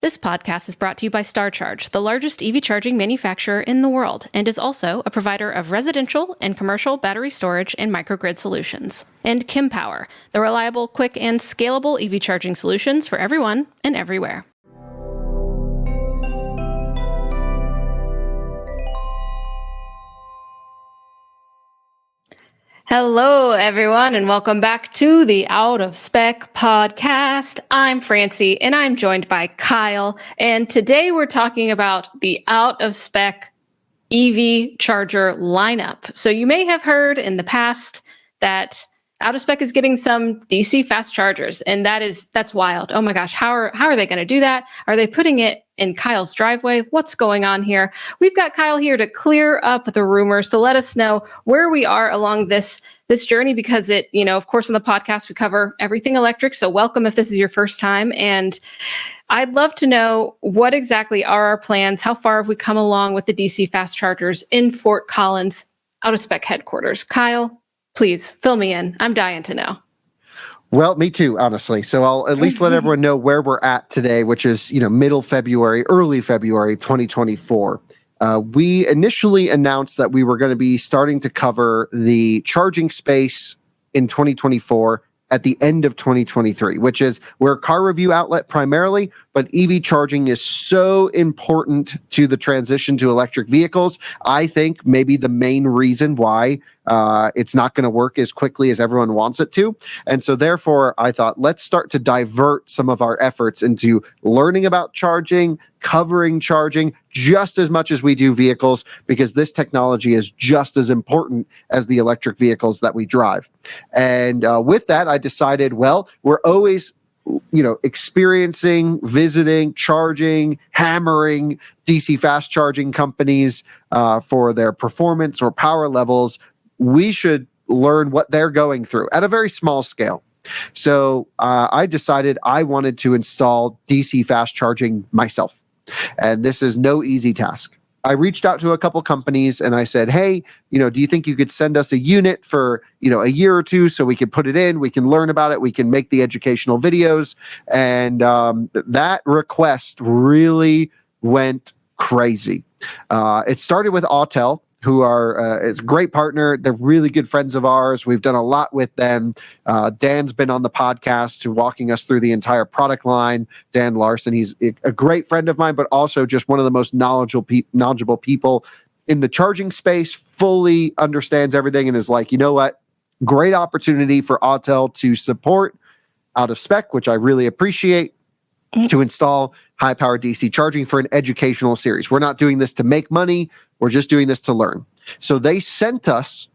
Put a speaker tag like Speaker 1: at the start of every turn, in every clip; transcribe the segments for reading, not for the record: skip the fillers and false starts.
Speaker 1: This podcast is brought to you by StarCharge, the largest EV charging manufacturer in the world, and is also a provider of residential and commercial battery storage and microgrid solutions. And Kempower, the reliable, quick, and scalable EV charging solutions for everyone and everywhere. Hello, everyone, and welcome back to the Out of Spec podcast. I'm Francie, and I'm joined by Kyle, and today we're talking about the Out of Spec EV charger lineup. So you may have heard in the past that Out of Spec is getting some DC fast chargers, and that's wild. Oh my gosh, how are they going to do that? Are they putting it in Kyle's driveway? What's going on here? We've got Kyle here to clear up the rumors, to let us know where we are along this journey, because of course, on the podcast, we cover everything electric. So welcome if this is your first time. And I'd love to know, what exactly are our plans? How far have we come along with the DC fast chargers in Fort Collins Out of Spec headquarters? Kyle, please fill me in. I'm dying to know.
Speaker 2: Well, me too, honestly. So I'll at least let everyone know where we're at today, which is, middle February, early February, 2024. We initially announced that we were going to be starting to cover the charging space in 2024 at the end of 2023, which is, we're a car review outlet primarily, but EV charging is so important to the transition to electric vehicles. I think maybe the main reason why it's not going to work as quickly as everyone wants it to. And so therefore, I thought, let's start to divert some of our efforts into learning about charging, covering charging just as much as we do vehicles, because this technology is just as important as the electric vehicles that we drive. And with that, I decided, well, we're always experiencing, visiting, charging, hammering DC fast charging companies for their performance or power levels. We should learn what they're going through at a very small scale. So I decided I wanted to install DC fast charging myself. And this is no easy task. I reached out to a couple companies and I said, hey, do you think you could send us a unit for, a year or two so we can put it in, we can learn about it, we can make the educational videos. And that request really went crazy. It started with Autel, who are it's a great partner. They're really good friends of ours. We've done a lot with them. Dan's been on the podcast walking us through the entire product line. Dan Larson, he's a great friend of mine, but also just one of the most knowledgeable people in the charging space, fully understands everything and is like, you know what? Great opportunity for Autel to support Out of Spec, which I really appreciate, to install high-power DC charging for an educational series. We're not doing this to make money. We're just doing this to learn. So they sent us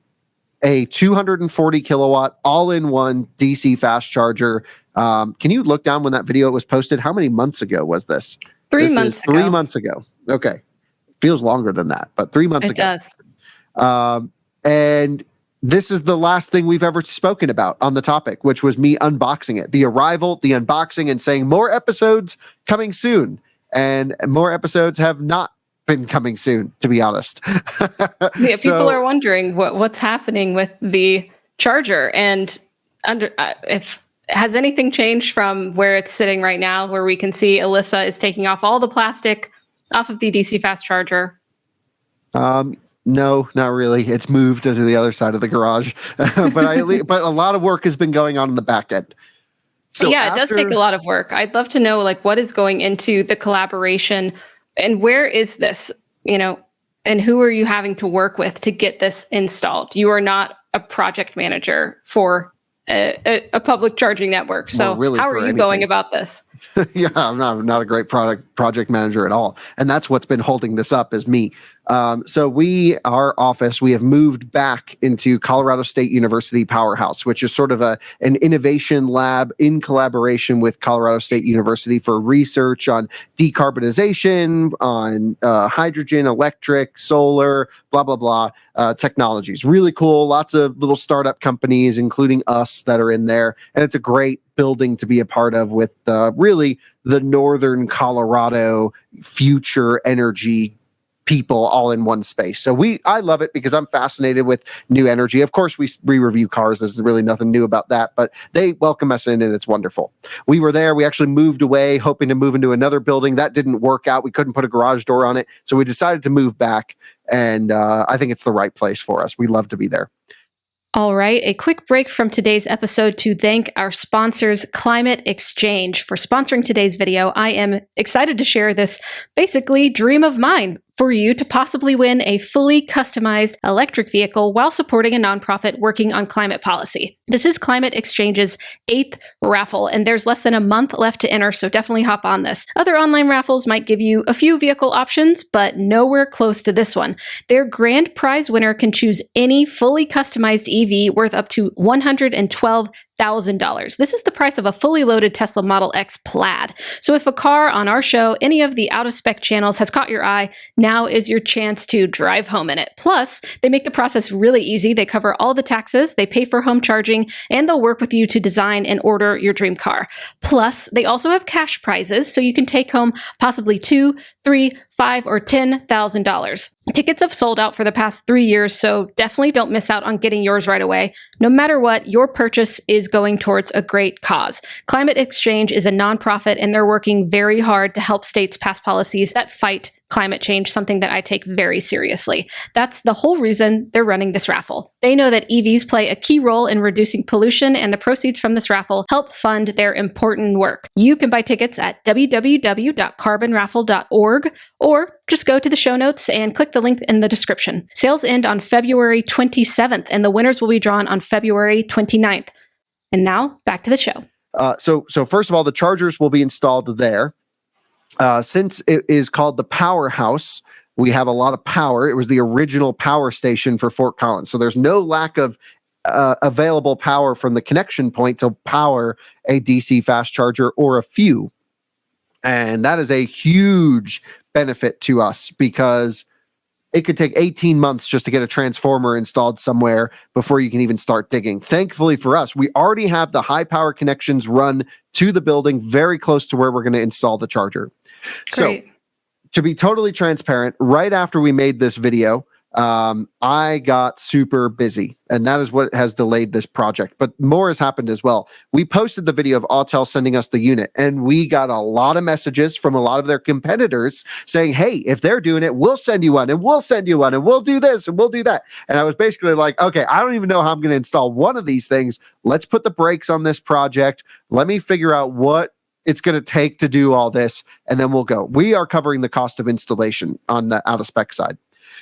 Speaker 2: a 240 kilowatt all-in-one DC fast charger. Can you look down when that video was posted? How many months ago was this?
Speaker 1: 3 months ago.
Speaker 2: 3 months ago. Okay. Feels longer than that, but 3 months ago.
Speaker 1: It does.
Speaker 2: And this is the last thing we've ever spoken about on the topic, which was me unboxing it. The arrival, the unboxing, and saying more episodes coming soon. And more episodes have not been coming soon, to be honest.
Speaker 1: Yeah, people are wondering what's happening with the charger, and if has anything changed from where it's sitting right now, where we can see Alyssa is taking off all the plastic off of the DC fast charger.
Speaker 2: No, not really. It's moved to the other side of the garage, but a lot of work has been going on in the back end. So
Speaker 1: yeah, it does take a lot of work. I'd love to know what is going into the collaboration, and where is this, and who are you having to work with to get this installed? You are not a project manager for a public charging network. So really, how are you going about this?
Speaker 2: Yeah, I'm not a great project manager at all. And that's what's been holding this up, is me. So our office, we have moved back into Colorado State University Powerhouse, which is sort of an innovation lab in collaboration with Colorado State University for research on decarbonization, on hydrogen, electric, solar, blah, blah, blah, technologies. Really cool. Lots of little startup companies, including us, that are in there. And it's a great building to be a part of, with really the Northern Colorado future energy people all in one space. So I love it because I'm fascinated with new energy. Of course, we review cars. There's really nothing new about that, but they welcome us in and it's wonderful. We were there. We actually moved away, hoping to move into another building. That didn't work out. We couldn't put a garage door on it. So we decided to move back. And I think it's the right place for us. We love to be there.
Speaker 1: All right, a quick break from today's episode to thank our sponsors, Climate XChange, for sponsoring today's video. I am excited to share this basically dream of mine for you to possibly win a fully customized electric vehicle while supporting a nonprofit working on climate policy. This is Climate XChange's 8th raffle, and there's less than a month left to enter, so definitely hop on this. Other online raffles might give you a few vehicle options, but nowhere close to this one. Their grand prize winner can choose any fully customized EV worth up to $112,000. This is the price of a fully loaded Tesla Model X Plaid. So if a car on our show, any of the out of spec channels has caught your eye, now is your chance to drive home in it. Plus, they make the process really easy. They cover all the taxes, they pay for home charging, and they'll work with you to design and order your dream car. Plus, they also have cash prizes, so you can take home possibly $2,000, $3,000, $5,000, or $10,000. Tickets have sold out for the past 3 years, so definitely don't miss out on getting yours right away. No matter what, your purchase is going towards a great cause. Climate XChange is a nonprofit, and they're working very hard to help states pass policies that fight climate change, something that I take very seriously. That's the whole reason they're running this raffle. They know that EVs play a key role in reducing pollution, and the proceeds from this raffle help fund their important work. You can buy tickets at www.carbonraffle.org or just go to the show notes and click the link in the description. Sales end on February 27th, and the winners will be drawn on February 29th. And now, back to the show.
Speaker 2: So first of all, the chargers will be installed there. Since it is called the Powerhouse, we have a lot of power. It was the original power station for Fort Collins. So there's no lack of available power from the connection point to power a DC fast charger or a few. And that is a huge benefit to us because it could take 18 months just to get a transformer installed somewhere before you can even start digging. Thankfully for us, we already have the high power connections run to the building very close to where we're going to install the charger.
Speaker 1: Great.
Speaker 2: So to be totally transparent, right after we made this video, I got super busy, and that is what has delayed this project. But more has happened as well. We posted the video of Autel sending us the unit, and we got a lot of messages from a lot of their competitors saying, hey, if they're doing it, we'll send you one, and we'll send you one, and we'll do this, and we'll do that. And I was basically like, okay, I don't even know how I'm going to install one of these things. Let's put the brakes on this project. Let me figure out what it's going to take to do all this, and then we'll go. We are covering the cost of installation on the out of spec side.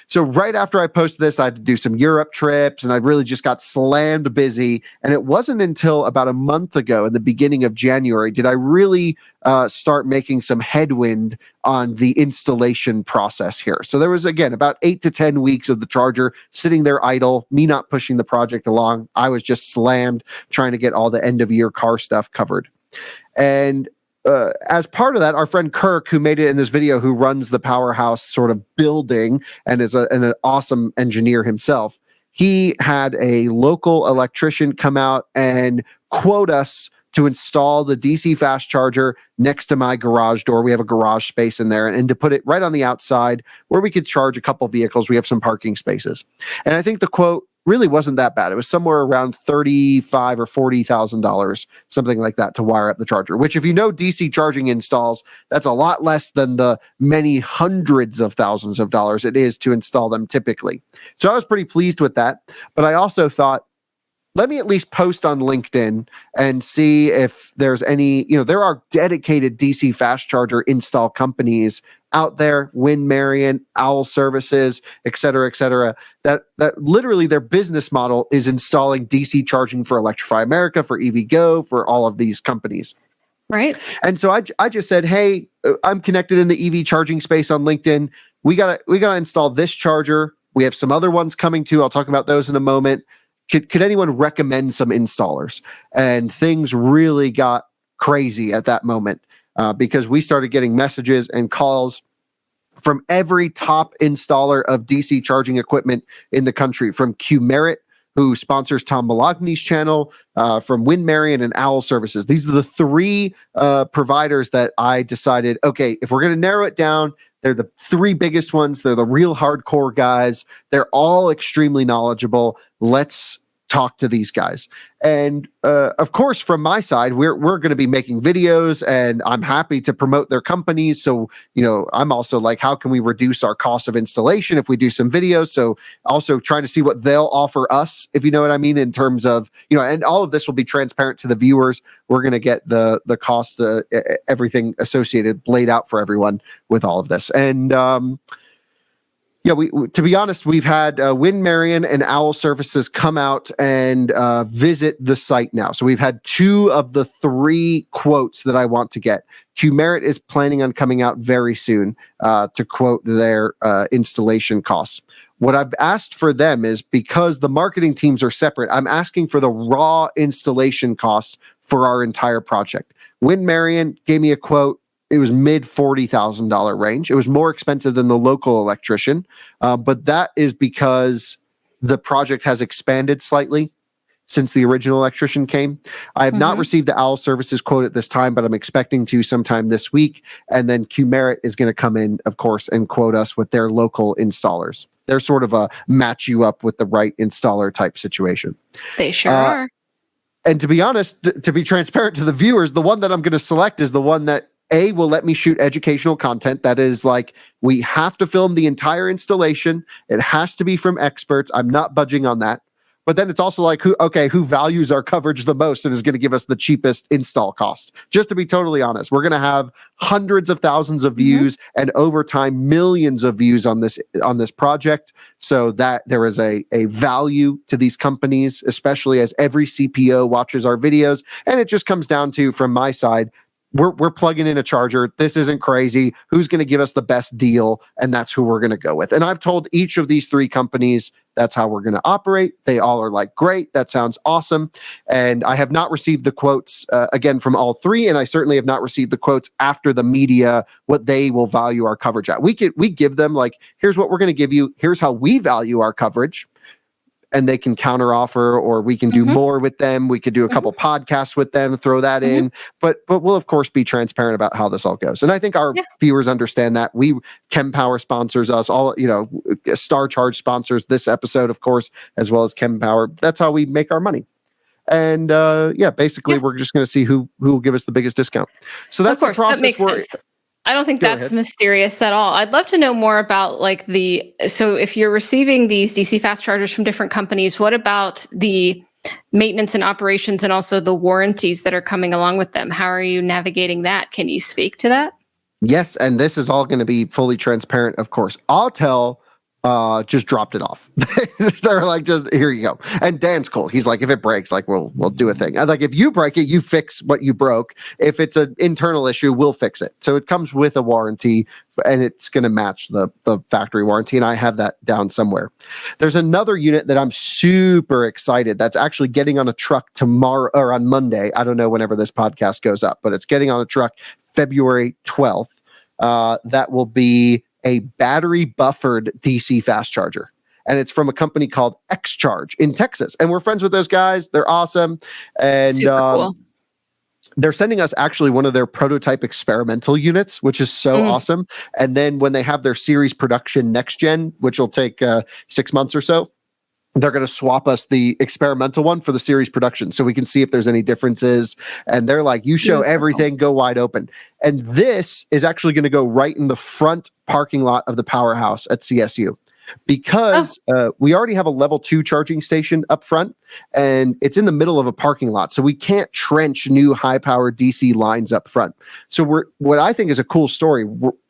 Speaker 2: So right after I posted this, I had to do some Europe trips, and I really just got slammed busy. And it wasn't until about a month ago, in the beginning of January, did I really start making some headwind on the installation process here. So there was, again, about 8 to 10 weeks of the charger sitting there idle, me not pushing the project along. I was just slammed trying to get all the end-of-year car stuff covered. And as part of that, our friend Kirk, who made it in this video, who runs the Powerhouse sort of building and is an awesome engineer himself, he had a local electrician come out and quote us to install the DC fast charger next to my garage door. We have a garage space in there, and to put it right on the outside where we could charge a couple vehicles. We have some parking spaces. And I think the quote really wasn't that bad. It was somewhere around $35,000 or $40,000, something like that, to wire up the charger, which, if you know DC charging installs, that's a lot less than the many hundreds of thousands of dollars it is to install them typically. So I was pretty pleased with that. But I also thought, let me at least post on LinkedIn and see if there's any, there are dedicated DC fast charger install companies out there, Win Marion, Owl Services, et cetera, that literally their business model is installing DC charging for Electrify America, for EVgo, for all of these companies.
Speaker 1: Right.
Speaker 2: And so I just said, hey, I'm connected in the EV charging space on LinkedIn. We gotta install this charger. We have some other ones coming too. I'll talk about those in a moment. Could anyone recommend some installers? And things really got crazy at that moment. Because we started getting messages and calls from every top installer of DC charging equipment in the country, from Q-Merit, who sponsors Tom Malogny's channel, from Win Marion and Owl Services. These are the three providers that I decided, okay, if we're going to narrow it down, They're the three biggest ones. They're the real hardcore guys. They're all extremely knowledgeable. Let's talk to these guys. And of course, from my side, we're going to be making videos, and I'm happy to promote their companies. So, I'm also like, how can we reduce our cost of installation if we do some videos? So also trying to see what they'll offer us, if you know what I mean, in terms of, and all of this will be transparent to the viewers. We're going to get the cost, everything associated laid out for everyone with all of this. And, yeah, we to be honest, we've had Win Marion and Owl Services come out and visit the site now. So we've had 2 of the 3 quotes that I want to get. Qmerit is planning on coming out very soon to quote their installation costs. What I've asked for them is, because the marketing teams are separate, I'm asking for the raw installation cost for our entire project. Win Marion gave me a quote. It was mid $40,000 range. It was more expensive than the local electrician, but that is because the project has expanded slightly since the original electrician came. I have not received the Owl Services quote at this time, but I'm expecting to sometime this week. And then Qmerit is going to come in, of course, and quote us with their local installers. They're sort of a match you up with the right installer type situation.
Speaker 1: They sure are.
Speaker 2: And to be honest, to be transparent to the viewers, the one that I'm going to select is the one that will let me shoot educational content. That is like, we have to film the entire installation. It has to be from experts. I'm not budging on that. But then it's also like, who values our coverage the most and is going to give us the cheapest install cost? Just to be totally honest, we're going to have hundreds of thousands of views and over time, millions of views on this project. So that there is a value to these companies, especially as every CPO watches our videos. And it just comes down to, from my side, we're plugging in a charger. This isn't crazy. Who's going to give us the best deal? And that's who we're going to go with. And I've told each of these 3 companies that's how we're going to operate. They all are like, great, that sounds awesome. And I have not received the quotes again from all 3, and I certainly have not received the quotes after the media, what they will value our coverage at. We give them like, here's what we're going to give you. Here's how we value our coverage. And they can counter offer, or we can do more with them. We could do a couple podcasts with them, throw that in. But we'll of course be transparent about how this all goes. And I think our viewers understand that. Kempower sponsors us, all, Star Charge sponsors this episode, of course, as well as Kempower. That's how we make our money. And basically we're just going to see who will give us the biggest discount. So that's the process. That makes sense.
Speaker 1: I don't think that's mysterious at all. I'd love to know more about so if you're receiving these DC fast chargers from different companies, what about the maintenance and operations and also the warranties that are coming along with them? How are you navigating that? Can you speak to that?
Speaker 2: Yes, and this is all going to be fully transparent, of course. Autel just dropped it off. They're like, just here you go. And Dan's cool. He's like, if it breaks, like we'll do a thing. I'm like, if you break it, you fix what you broke. If it's an internal issue, we'll fix it. So it comes with a warranty, and it's going to match the factory warranty. And I have that down somewhere. There's another unit that I'm super excited. That's actually getting on a truck tomorrow, or on Monday. I don't know whenever this podcast goes up, but it's getting on a truck February 12th. That will be a battery buffered DC fast charger. And it's from a company called XChange in Texas. And we're friends with those guys. They're awesome. And
Speaker 1: super cool.
Speaker 2: They're sending us actually one of their prototype experimental units, which is so awesome. And then when they have their series production next gen, which will take 6 months or so, they're going to swap us the experimental one for the series production so we can see if there's any differences. And they're like, you show everything, go wide open. And this is actually going to go right in the front parking lot of the powerhouse at CSU, because we already have a level 2 charging station up front, and it's in the middle of a parking lot. So we can't trench new high power DC lines up front. So what I think is a cool story,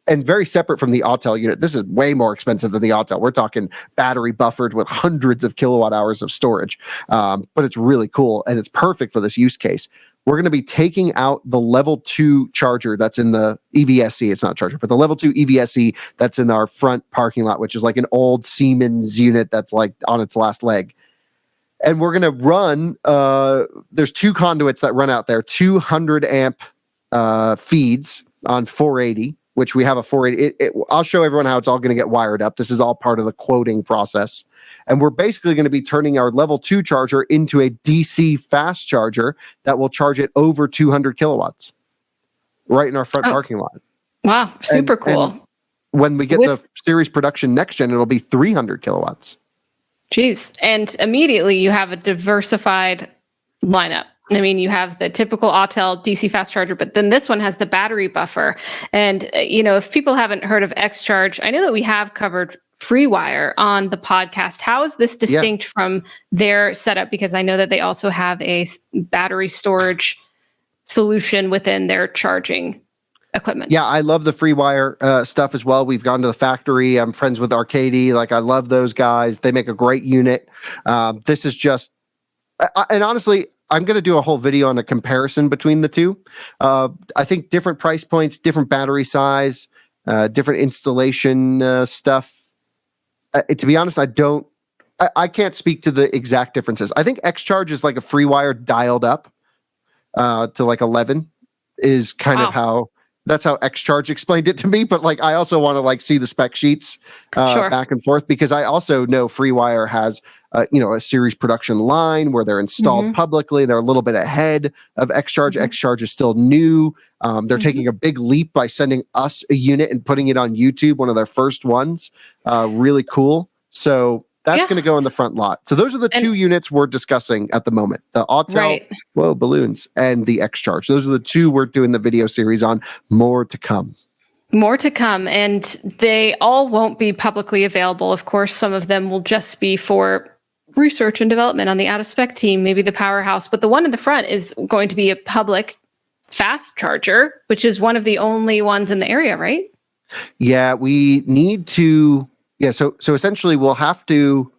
Speaker 2: and very separate from the Autel unit. This is way more expensive than the Autel. We're talking battery buffered with hundreds of kilowatt hours of storage. But it's really cool, and it's perfect for this use case. We're going to be taking out the level 2 charger that's in the EVSE. It's not charger, but the level 2 EVSE that's in our front parking lot, which is like an old Siemens unit that's like on its last leg. And we're going to run, there's 2 conduits that run out there, 200 amp feeds on 480, which we have a 480. I'll show everyone how it's all going to get wired up. This is all part of the quoting process. And we're basically going to be turning our level 2 charger into a DC fast charger that will charge it over 200 kilowatts right in our front parking lot.
Speaker 1: Wow, super cool.
Speaker 2: when we get the series production next gen, it'll be 300 kilowatts.
Speaker 1: Geez. And immediately you have a diversified lineup. I mean, you have the typical Autel DC fast charger, but then this one has the battery buffer. And, if people haven't heard of XCharge, I know that we have covered FreeWire on the podcast. How is this distinct from their setup? Because I know that they also have a battery storage solution within their charging equipment.
Speaker 2: Yeah, I love the FreeWire stuff as well. We've gone to the factory. I'm friends with Arcady. I love those guys. They make a great unit. This is just, and honestly, I'm going to do a whole video on a comparison between the two. I think different price points, different battery size, different installation stuff. To be honest, I can't speak to the exact differences. I think XCharge is like a FreeWire dialed up to 11 is kind of how. That's how XCharge explained it to me, but I also want to see the spec sheets back and forth, because I also know FreeWire has a series production line where they're installed publicly. They're a little bit ahead of XCharge. XCharge is still new. They're taking a big leap by sending us a unit and putting it on YouTube, one of their first ones. Really cool. So that's going to go in the front lot. So those are the two units we're discussing at the moment. The Autel, balloons, and the XCharge. Those are the two we're doing the video series on. More to come.
Speaker 1: More to come. And they all won't be publicly available. Of course, some of them will just be for research and development on the out-of-spec team, maybe the powerhouse. But the one in the front is going to be a public fast charger, which is one of the only ones in the area, right?
Speaker 2: Yeah, we need to... Yeah, so essentially we'll have to,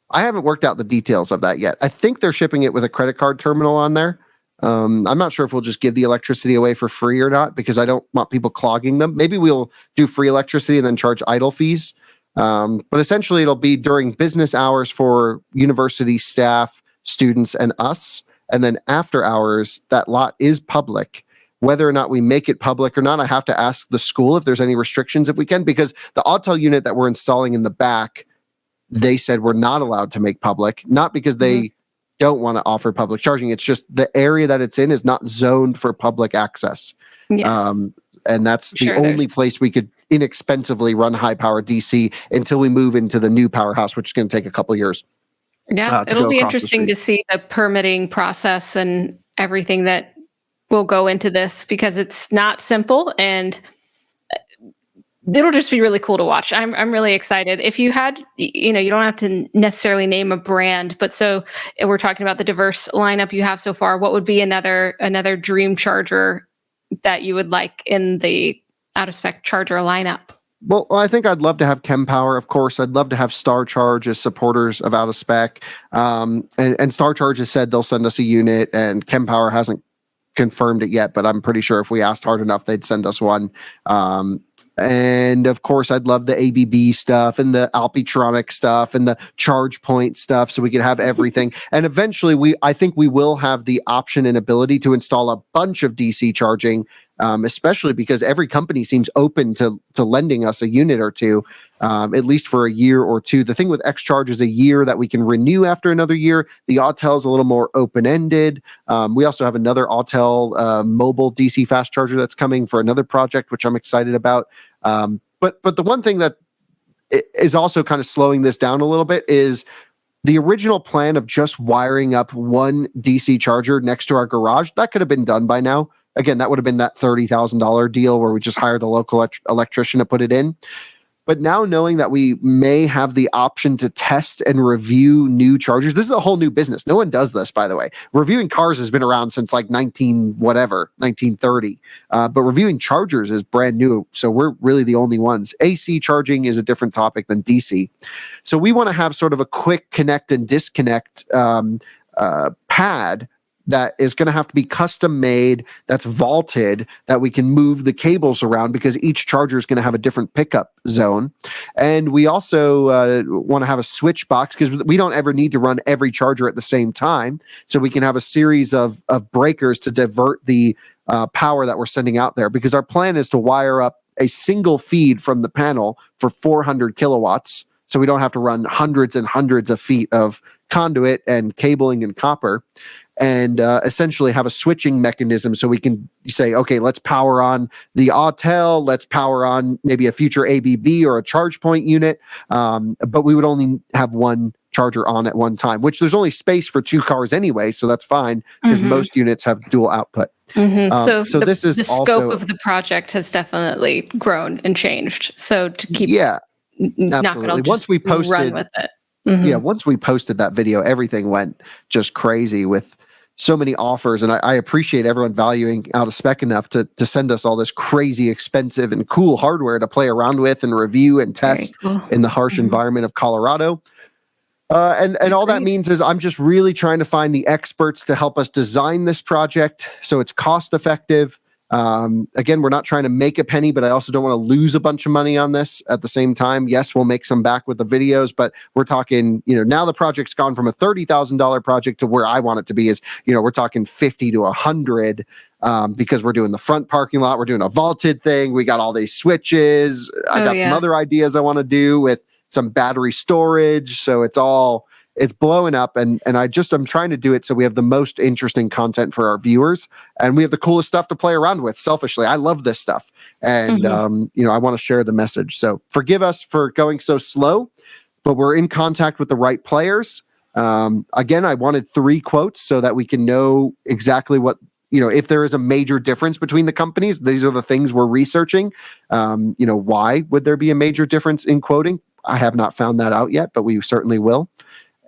Speaker 2: I haven't worked out the details of that yet. I think they're shipping it with a credit card terminal on there. I'm not sure if we'll just give the electricity away for free or not, because I don't want people clogging them. Maybe we'll do free electricity and then charge idle fees. But essentially it'll be during business hours for university staff, students, and us. And then after hours, that lot is public. Whether or not we make it public or not, I have to ask the school if there's any restrictions if we can, because the Autel unit that we're installing in the back, they said we're not allowed to make public, not because they don't want to offer public charging. It's just the area that it's in is not zoned for public access. Yes. And that's the only place we could inexpensively run high power DC until we move into the new powerhouse, which is going to take a couple years.
Speaker 1: Yeah, it'll be interesting to see the permitting process and everything that will go into this, because it's not simple, and it'll just be really cool to watch. I'm really excited. If you had, you don't have to necessarily name a brand, but so we're talking about the diverse lineup you have so far. What would be another dream charger that you would like in the out-of-spec charger lineup?
Speaker 2: Well, I think I'd love to have Kempower, of course. I'd love to have Star Charge as supporters of out-of-spec. And Star Charge has said they'll send us a unit, and Kempower hasn't confirmed it yet, but I'm pretty sure if we asked hard enough, they'd send us one. And of course, I'd love the ABB stuff and the Alpitronic stuff and the charge point stuff, so we could have everything. And eventually, I think we will have the option and ability to install a bunch of DC charging, especially because every company seems open to lending us a unit or two, at least for a year or two. The thing with XCharge is a year that we can renew after another year. The Autel is a little more open-ended. We also have another Autel mobile DC fast charger that's coming for another project, which I'm excited about. But the one thing that is also kind of slowing this down a little bit is the original plan of just wiring up one DC charger next to our garage. That could have been done by now. Again, that would have been that $30,000 deal where we just hire the local electrician to put it in. But now knowing that we may have the option to test and review new chargers, this is a whole new business. No one does this, by the way. Reviewing cars has been around since 1930. But reviewing chargers is brand new. So we're really the only ones. AC charging is a different topic than DC. So we want to have sort of a quick connect and disconnect pad that is going to have to be custom made, that's vaulted, that we can move the cables around, because each charger is going to have a different pickup zone. And we also want to have a switch box, because we don't ever need to run every charger at the same time. So we can have a series of breakers to divert the power that we're sending out there, because our plan is to wire up a single feed from the panel for 400 kilowatts. So we don't have to run hundreds and hundreds of feet of conduit and cabling and copper. and essentially have a switching mechanism so we can say, okay, let's power on the Autel, let's power on maybe a future ABB or a charge point unit, but we would only have one charger on at one time, which there's only space for 2 cars anyway, so that's fine because most units have dual output.
Speaker 1: So
Speaker 2: this is
Speaker 1: the scope of the project has definitely grown and changed. So to keep
Speaker 2: absolutely. Once we posted,
Speaker 1: run with it.
Speaker 2: Once we posted that video, everything went just crazy with so many offers, and I appreciate everyone valuing Out of Spec enough to send us all this crazy expensive and cool hardware to play around with and review and test in the harsh environment of Colorado. And all that means is I'm just really trying to find the experts to help us design this project so it's cost effective. Again, we're not trying to make a penny, but I also don't want to lose a bunch of money on this at the same time. Yes, we'll make some back with the videos, but we're talking, now the project's gone from a $30,000 project to where I want it to be is, we're talking 50 to 100 because we're doing the front parking lot. We're doing a vaulted thing. We got all these switches. I got some other ideas I want to do with some battery storage. So it's blowing up, and I'm trying to do it so we have the most interesting content for our viewers, and we have the coolest stuff to play around with. Selfishly, I love this stuff, and I want to share the message. So forgive us for going so slow, but we're in contact with the right players. Again, I wanted 3 quotes so that we can know exactly what, if there is a major difference between the companies. These are the things we're researching. Why would there be a major difference in quoting? I have not found that out yet, but we certainly will.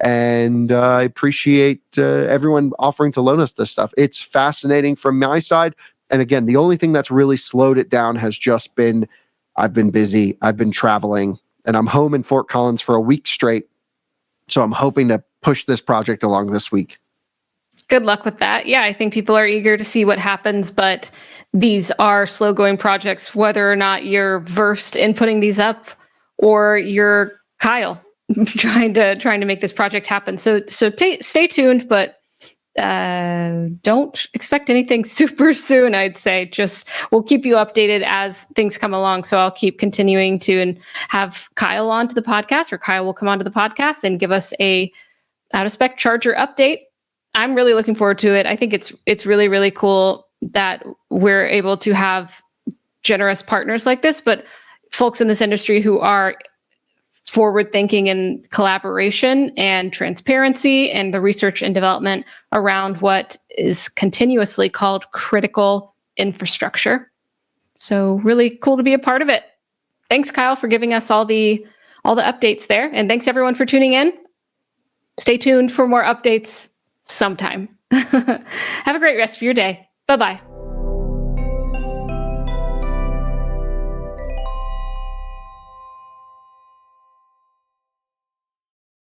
Speaker 2: And I appreciate everyone offering to loan us this stuff. It's fascinating from my side. And again, the only thing that's really slowed it down has just been, I've been busy, I've been traveling, and I'm home in Fort Collins for a week straight. So I'm hoping to push this project along this week.
Speaker 1: Good luck with that. Yeah, I think people are eager to see what happens, but these are slow going projects, whether or not you're versed in putting these up or you're Kyle trying to make this project happen. So stay tuned, but don't expect anything super soon. I'd say just we'll keep you updated as things come along. So I'll keep continuing to have Kyle onto the podcast, or Kyle will come onto the podcast and give us a Out of Spec charger update. I'm really looking forward to it. I think it's really, really cool that we're able to have generous partners like this, but folks in this industry who are forward thinking and collaboration and transparency and the research and development around what is continuously called critical infrastructure. So really cool to be a part of it. Thanks, Kyle, for giving us all the updates there. And thanks everyone for tuning in. Stay tuned for more updates sometime. Have a great rest of your day. Bye-bye.